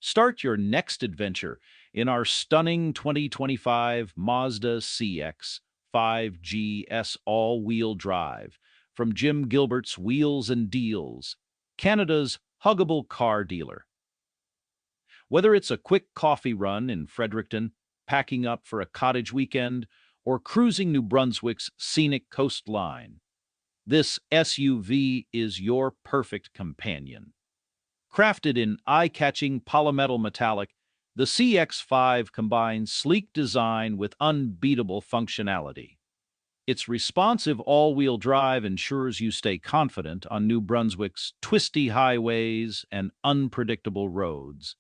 Start your next adventure in our stunning 2025 Mazda CX-5 GS all-wheel drive from Jim Gilbert's Wheels and Deals, Canada's Huggable car dealer. Whether it's a quick coffee run in Fredericton, packing up for a cottage weekend, or cruising New Brunswick's scenic coastline, this SUV is your perfect companion. Crafted in eye-catching Polymetal Metallic, the CX-5 combines sleek design with unbeatable functionality. Its responsive all-wheel drive ensures you stay confident on New Brunswick's twisty highways and unpredictable roads.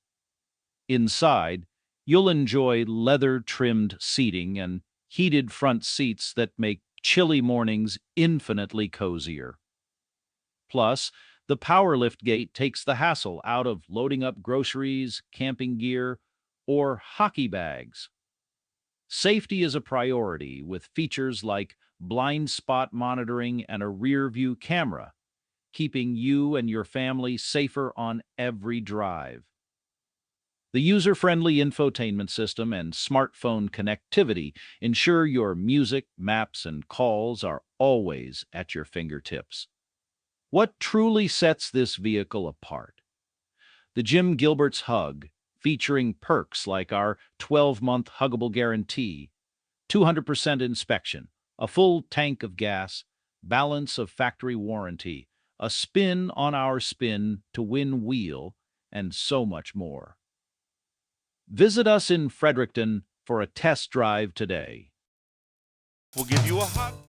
Inside, you'll enjoy leather-trimmed seating and heated front seats that make chilly mornings infinitely cozier. Plus, the power lift gate takes the hassle out of loading up groceries, camping gear, or hockey bags. Safety is a priority with features like blind spot monitoring and a rear-view camera, keeping you and your family safer on every drive. The user-friendly infotainment system and smartphone connectivity ensure your music, maps, and calls are always at your fingertips. What truly sets this vehicle apart? The Jim Gilbert's Hug, featuring perks like our 12-month Huggable guarantee, 200% inspection, a full tank of gas, balance of factory warranty, a spin on our spin to win wheel, and so much more. Visit us in Fredericton for a test drive today. We'll give you a hot